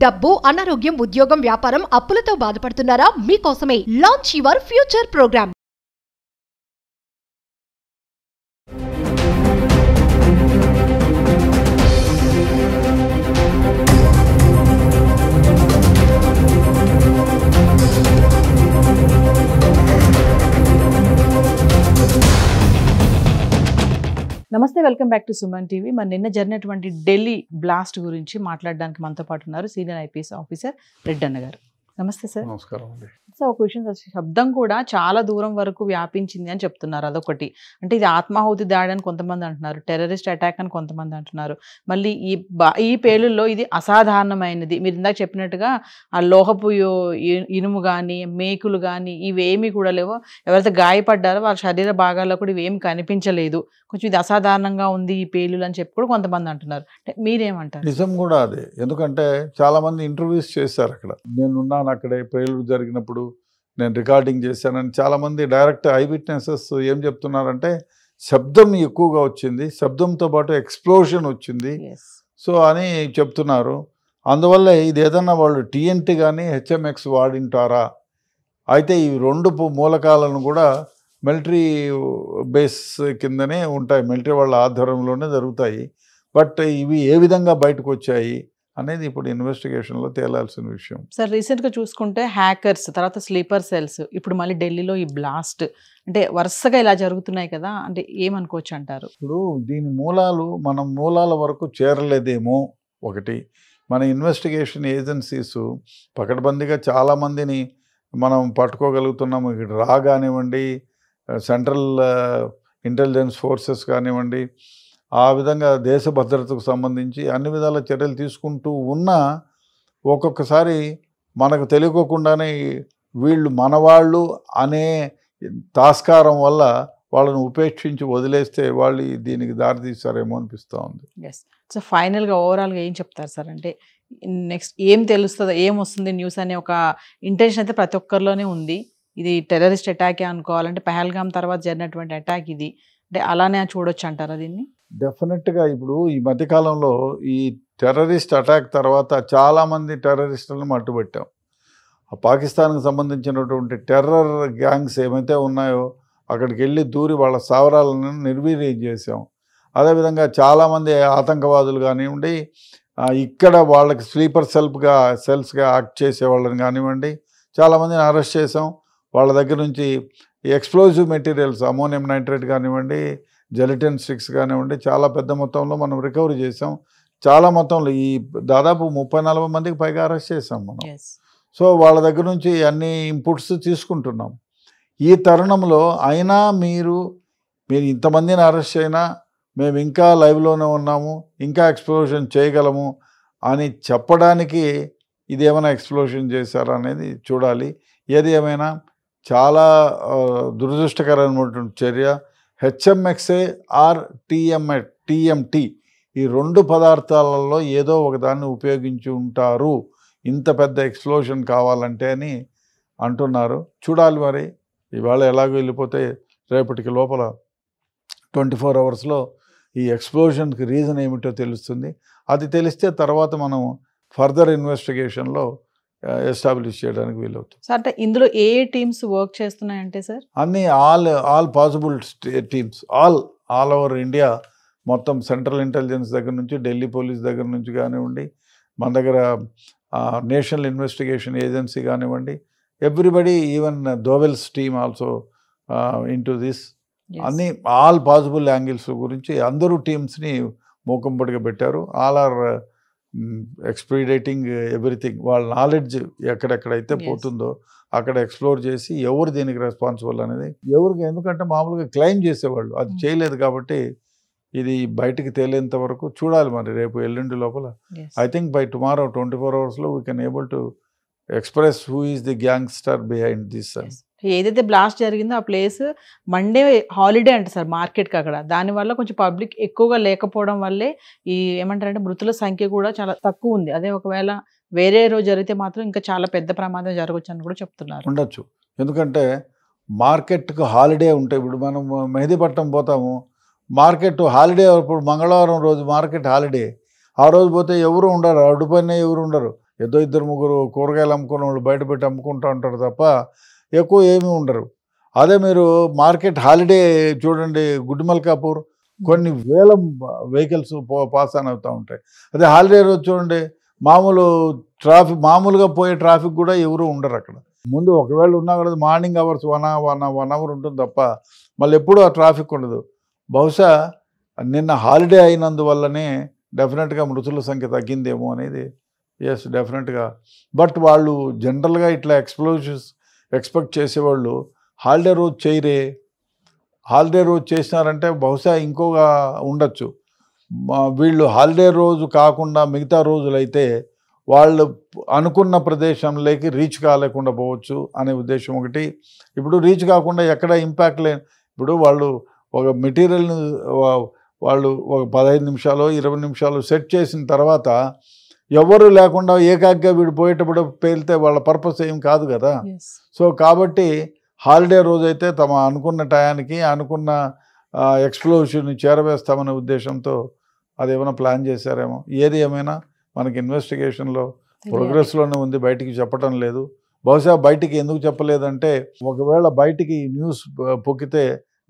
డబ్బు, అనారోగ్యం, ఉద్యోగం, వ్యాపారం, అప్పులతో బాధపడుతున్నారా? మీకోసమే లాంచ్ యువర్ ఫ్యూచర్ ప్రోగ్రామ్. నమస్తే, welcome back to Suman TV. మన నిన్న జరిగినటువంటి ఢిల్లీ బ్లాస్ట్ గురించి మాట్లాడడానికి మనతో పాటు ఉన్నారు సీనియర్ ఐపీఎస్ ఆఫీసర్ రెడ్డి అన్న గారు. నమస్తే సార్. నమస్కారం అండి. సో ఒక విషయం సార్, శబ్దం కూడా చాలా దూరం వరకు వ్యాపించింది అని చెప్తున్నారు. అదొకటి. అంటే ఇది ఆత్మాహుతి దాడి అని కొంతమంది అంటున్నారు, టెర్రరిస్ట్ అటాక్ అని కొంతమంది అంటున్నారు. మళ్ళీ ఈ పేలుల్లో ఇది అసాధారణమైనది. మీరు ఇందాక చెప్పినట్టుగా ఆ లోహపు ఇనుము కానీ మేకులు కానీ ఇవేమీ కూడా లేవో, ఎవరైతే గాయపడ్డారో వాళ్ళ శరీర భాగాల్లో కూడా ఇవేమి కనిపించలేదు, కొంచెం ఇది అసాధారణంగా ఉంది ఈ పేలులు అని చెప్పి కూడా కొంతమంది అంటున్నారు. అంటే మీరేమంటారు? నిజం కూడా అదే. ఎందుకంటే చాలా మంది ఇంటర్వ్యూస్ చేశారు అక్కడ. నేనున్నాను అక్కడే పేలుడు జరిగినప్పుడు, నేను రికార్డింగ్ చేశానని చాలామంది డైరెక్ట్ ఐ విట్నెసెస్ ఏం చెప్తున్నారంటే శబ్దం ఎక్కువగా వచ్చింది, శబ్దంతో పాటు ఎక్స్ప్లోషన్ వచ్చింది సో అని చెప్తున్నారు. అందువల్ల ఇది ఏదన్నా వాళ్ళు టీఎన్టీ కానీ హెచ్ఎంఎక్స్ వాడింటారా? అయితే ఈ రెండు మూలకాలను కూడా మిలిటరీ బేస్ కిందనే ఉంటాయి, మిలిటరీ వాళ్ళ ఆధ్వర్యంలోనే జరుగుతాయి. బట్ ఇవి ఏ విధంగా బయటకు వచ్చాయి అనేది ఇప్పుడు ఇన్వెస్టిగేషన్లో తేలాల్సిన విషయం. సార్, రీసెంట్గా చూసుకుంటే హ్యాకర్స్, తర్వాత స్లీపర్ సెల్స్, ఇప్పుడు మళ్ళీ ఢిల్లీలో ఈ బ్లాస్ట్, అంటే వరుసగా ఇలా జరుగుతున్నాయి కదా, అంటే ఏమనుకోవచ్చు అంటారు? ఇప్పుడు దీని మూలాల వరకు చేరలేదేమో ఒకటి. మన ఇన్వెస్టిగేషన్ ఏజెన్సీస్ పకడ్బందీగా చాలామందిని మనం పట్టుకోగలుగుతున్నాము. ఇక్కడ రా కానివ్వండి, సెంట్రల్ ఇంటెలిజెన్స్ ఫోర్సెస్ కానివ్వండి, ఆ విధంగా దేశ భద్రతకు సంబంధించి అన్ని విధాల చర్యలు తీసుకుంటూ ఉన్నా ఒక్కొక్కసారి మనకు తెలియకోకుండానే వీళ్ళు మనవాళ్ళు అనే తాస్కారం వల్ల వాళ్ళని ఉపేక్షించి వదిలేస్తే వాళ్ళు దీనికి దారితీస్తారేమో అనిపిస్తూ ఉంది. ఎస్. సో ఫైనల్గా ఓవరాల్గా ఏం చెప్తారు సార్? అంటే నెక్స్ట్ ఏం తెలుస్తుందో, ఏం వస్తుంది న్యూస్ అనే ఒక ఇంటెన్షన్ అయితే ప్రతి ఒక్కరిలోనే ఉంది. ఇది టెర్రరిస్ట్ అటాకే అనుకోవాలంటే, పహల్గామ్ తర్వాత జరిగినటువంటి అటాక్ ఇది, అంటే అలానే చూడొచ్చు అంటారా దీన్ని? డెఫినెట్గా. ఇప్పుడు ఈ మధ్యకాలంలో ఈ టెర్రరిస్ట్ అటాక్ తర్వాత చాలామంది టెర్రరిస్టులను మట్టుబెట్టాం. పాకిస్తాన్కి సంబంధించినటువంటి టెర్రర్ గ్యాంగ్స్ ఏమైతే ఉన్నాయో అక్కడికి వెళ్ళి దూరి వాళ్ళ స్థావరాలను నిర్వీర్యం చేసాం. అదేవిధంగా చాలామంది ఆతంకవాదులు కానివ్వండి, ఇక్కడ వాళ్ళకి స్లీపర్ సెల్స్గా యాక్ట్ చేసే వాళ్ళని కానివ్వండి, చాలామందిని అరెస్ట్ చేసాం. వాళ్ళ దగ్గర నుంచి ఎక్స్ప్లోజివ్ మెటీరియల్స్, అమోనియం నైట్రేట్ కానివ్వండి, జెలటిన్ స్టిక్స్ కానివ్వండి, చాలా పెద్ద మొత్తంలో మనం రికవరీ చేసాం. చాలా మొత్తంలో ఈ దాదాపు 30-40 మందికి పైగా అరెస్ట్ చేసాం మనం. సో వాళ్ళ దగ్గర నుంచి అన్ని ఇన్పుట్స్ తీసుకుంటున్నాం. ఈ తరుణంలో అయినా మీరు ఇంతమందిని అరెస్ట్ అయినా మేము ఇంకా లైవ్లోనే ఉన్నాము, ఇంకా ఎక్స్ప్లోషన్ చేయగలము అని చెప్పడానికి ఇదేమైనా ఎక్స్ప్లోషన్ చేశారా అనేది చూడాలి. ఏది ఏమైనా చాలా దురదృష్టకరమైనటువంటి చర్య. హెచ్ఎంఎక్స్ఏ ఆర్ టీఎంటీ ఈ రెండు పదార్థాలలో ఏదో ఒకదాన్ని ఉపయోగించి ఉంటారు ఇంత పెద్ద ఎక్స్ప్లోషన్ కావాలంటే అని అంటున్నారు. చూడాలి మరి. ఇవాళ ఎలాగో వెళ్ళిపోతే రేపటికి లోపల 24 అవర్స్లో ఈ ఎక్స్ప్లోషన్కి రీజన్ ఏమిటో తెలుస్తుంది. అది తెలిస్తే తర్వాత మనం ఫర్దర్ ఇన్వెస్టిగేషన్లో ఎస్టాబ్లిష్ చేయడానికి వీలవుతుంది. సార్, అంటే ఇందులో ఏ టీమ్స్ వర్క్ చేస్తున్నాయంటే సార్? అన్ని all possible teams, all over India మొత్తం, సెంట్రల్ ఇంటెలిజెన్స్ దగ్గర నుంచి ఢిల్లీ పోలీస్ దగ్గర నుంచి కానివ్వండి, మన దగ్గర నేషనల్ ఇన్వెస్టిగేషన్ ఏజెన్సీ కానివ్వండి, everybody, even Doval's team also into this. అన్ని ఆల్ పాసిబుల్ యాంగిల్స్ గురించి అందరూ టీమ్స్ని మూకంపడిగా పెట్టారు. All are expediting everything. వాళ్ళ నాలెడ్జ్ ఎక్కడెక్కడైతే పోతుందో అక్కడ ఎక్స్ప్లోర్ చేసి ఎవరు దీనికి రెస్పాన్సిబుల్ అనేది ఎందుకంటే మామూలుగా క్లెయిమ్ చేసేవాళ్ళు, అది చేయలేదు కాబట్టి ఇది బయటికి తేలేంత వరకు చూడాలి. మరి రేపు ఎల్లుండి లోపల ఐ థింక్ బై టుమారో 24 అవర్స్లో we can able to express who is the gangster behind this. ఏదైతే బ్లాస్ట్ జరిగిందో ఆ ప్లేస్ మండే హాలిడే అంట సార్ మార్కెట్కి అక్కడ. దానివల్ల కొంచెం పబ్లిక్ ఎక్కువగా లేకపోవడం వల్లే ఈ ఏమంటారంటే మృతుల సంఖ్య కూడా చాలా తక్కువ ఉంది. అదే ఒకవేళ వేరే రోజు జరిగితే మాత్రం ఇంకా చాలా పెద్ద ప్రమాదం జరగవచ్చు అని కూడా చెప్తున్నారు. ఉండొచ్చు, ఎందుకంటే మార్కెట్కు హాలిడే ఉంటాయి. ఇప్పుడు మనం మెహదీపట్నం పోతాము, మార్కెట్ హాలిడే. ఇప్పుడు మంగళవారం రోజు మార్కెట్ హాలిడే, ఆ రోజు పోతే ఎవరు ఉండరు, అడ్డుపైన ఎవరు ఉండరు. ఏదో ఇద్దరు ముగ్గురు కూరగాయలు అమ్ముకున్న వాళ్ళు బయట పెట్టి అమ్ముకుంటూ ఉంటారు తప్ప ఎక్కువ ఏమీ ఉండరు. అదే మీరు మార్కెట్ హాలిడే చూడండి, గుడ్డిమల్కాపూర్ కొన్ని వేల వెహికల్స్ పాస్ ఆన్ అవుతూ ఉంటాయి. అదే హాలిడే రోజు చూడండి, మామూలుగా పోయే ట్రాఫిక్ కూడా ఎవరు ఉండరు అక్కడ. ముందు ఒకవేళ ఉన్నా కూడా మార్నింగ్ అవర్స్ 1 అవర్ ఉంటుంది తప్ప మళ్ళీ ఎప్పుడూ ఆ ట్రాఫిక్ ఉండదు. బహుశా నిన్న హాలిడే అయినందువల్లనే డెఫినెట్గా మృతుల సంఖ్య తగ్గిందేమో అనేది. ఎస్, డెఫినెట్గా. బట్ వాళ్ళు జనరల్గా ఇట్లా ఎక్స్ప్లోజన్స్ ఎక్స్పెక్ట్ చేసేవాళ్ళు హాలిడే రోజు చేయరే. హాలిడే రోజు చేసినారంటే బహుశా ఇంకోగా ఉండొచ్చు. వీళ్ళు హాలిడే రోజు కాకుండా మిగతా రోజులైతే వాళ్ళు అనుకున్న ప్రదేశంలోకి రీచ్ కాలేకుండా పోవచ్చు అనే ఉద్దేశం ఒకటి. ఇప్పుడు రీచ్ కాకుండా ఎక్కడ ఇంపాక్ట్ ఇప్పుడు వాళ్ళు ఒక మెటీరియల్ని వాళ్ళు ఒక 15 నిమిషాలు 20 నిమిషాలు సెట్ చేసిన తర్వాత ఎవరు లేకుండా ఏకాగ్గా వీడు పోయేటప్పుడు పేలితే వాళ్ళ పర్పస్ ఏం కాదు కదా. సో కాబట్టి హాలిడే రోజైతే తమ అనుకున్న టయానికి అనుకున్న ఎక్స్ప్లోజన్ని చేరవేస్తామనే ఉద్దేశంతో అదేమైనా ప్లాన్ చేశారేమో. ఏది ఏమైనా మనకి ఇన్వెస్టిగేషన్లో ప్రోగ్రెస్లోనే ఉంది, బయటికి చెప్పడం లేదు. బహుశా బయటికి ఎందుకు చెప్పలేదంటే ఒకవేళ బయటికి న్యూస్ పొక్కితే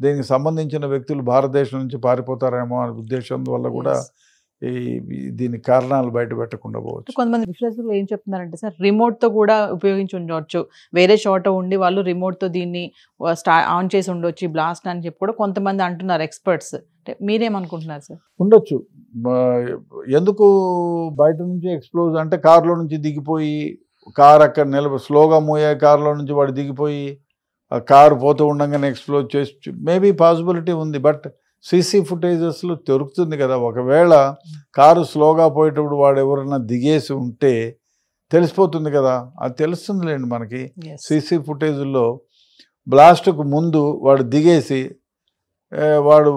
దీనికి సంబంధించిన వ్యక్తులు భారతదేశం నుంచి పారిపోతారేమో అనే ఉద్దేశం వల్ల కూడా దీని కారణాలు బయట పెట్టకుండా పోవచ్చు. కొంతమంది విశ్లేషకులు ఏం చెప్తున్నారంటే సార్, రిమోట్తో కూడా ఉపయోగించి ఉండవచ్చు, వేరే చోట ఉండి వాళ్ళు రిమోట్తో దీన్ని ఆన్ చేసి ఉండొచ్చు బ్లాస్ట్ అని చెప్పి కూడా కొంతమంది అంటున్నారు ఎక్స్పర్ట్స్. అంటే మీరేమనుకుంటున్నారు సార్? ఉండొచ్చు. ఎందుకు బయట నుంచి ఎక్స్ప్లోజ్ అంటే కారులో నుంచి దిగిపోయి కారు అక్కడ స్లోగా మూవ్ అయ్యే కారులో నుంచి వాడు దిగిపోయి ఆ కారు పోతూ ఉండగానే ఎక్స్ప్లోజ్ చేసి మేబీ పాసిబిలిటీ ఉంది. బట్ సీసీ ఫుటేజెస్లో దొరుకుతుంది కదా. ఒకవేళ కారు స్లోగా పోయేటప్పుడు వాడు ఎవరైనా దిగేసి ఉంటే తెలిసిపోతుంది కదా. అది తెలుస్తుందిలేండి మనకి. సీసీ ఫుటేజ్లో బ్లాస్ట్కు ముందు వాడు దిగేసి వాడు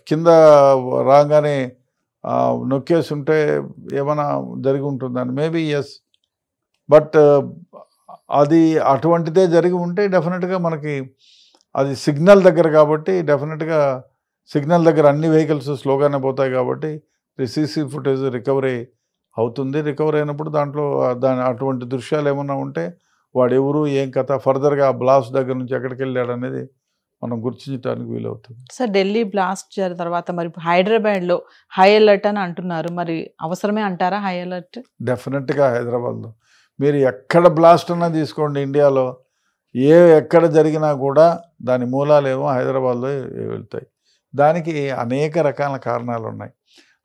కింద రాగానే నొక్కేసి ఉంటే ఏమైనా జరిగి ఉంటుందని మేబీ. ఎస్, బట్ అది అటువంటిదే జరిగి ఉంటే డెఫినెట్గా మనకి అది సిగ్నల్ దగ్గర కాబట్టి డెఫినెట్గా సిగ్నల్ దగ్గర అన్ని వెహికల్స్ స్లోగానే పోతాయి కాబట్టి సీసీ ఫుటేజ్ రికవరీ అవుతుంది. రికవరీ అయినప్పుడు దాంట్లో అటువంటి దృశ్యాలు ఏమన్నా ఉంటే వాడెవరు ఏం కథ ఫర్దర్గా బ్లాస్ట్ దగ్గర నుంచి ఎక్కడికి వెళ్ళాడు అనేది మనం గుర్తించడానికి వీలవుతుంది. సార్, ఢిల్లీ బ్లాస్ట్ తర్వాత మరి హైదరాబాద్లో హై అలర్ట్ అని అంటున్నారు, మరి అవసరమే అంటారా హై అలర్ట్? డెఫినెట్గా హైదరాబాద్లో మీరు ఎక్కడ బ్లాస్ట్ అన్నా తీసుకోండి, ఇండియాలో ఎక్కడ జరిగినా కూడా దాని మూలాలేమో హైదరాబాద్లో వెళ్తాయి. దానికి అనేక రకాల కారణాలు ఉన్నాయి.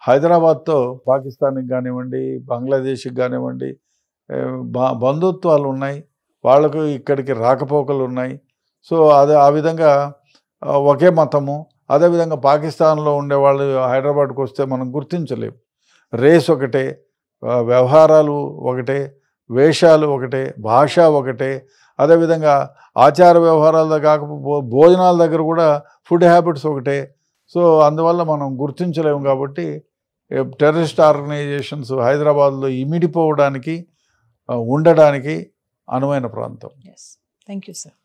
హైదరాబాద్తో పాకిస్తాన్కి కానివ్వండి, బంగ్లాదేశ్కి కానివ్వండి బంధుత్వాలు ఉన్నాయి, వాళ్ళకు ఇక్కడికి రాకపోకలు ఉన్నాయి. సో ఆ విధంగా ఒకే మతము. అదేవిధంగా పాకిస్తాన్లో ఉండే వాళ్ళు హైదరాబాద్కి వస్తే మనం గుర్తించలేము. రేస్ ఒకటే, వ్యవహారాలు ఒకటే, వేషాలు ఒకటే, భాష ఒకటే. అదేవిధంగా ఆచార వ్యవహారాల కాకపోతే భోజనాల దగ్గర కూడా ఫుడ్ హ్యాబిట్స్ ఒకటే. సో అందువల్ల మనం గుర్తించలేము. కాబట్టి టెర్రరిస్ట్ ఆర్గనైజేషన్స్ హైదరాబాద్లో ఇమిడిపోవడానికి ఉండడానికి అనువైన ప్రాంతం. Thank you sir.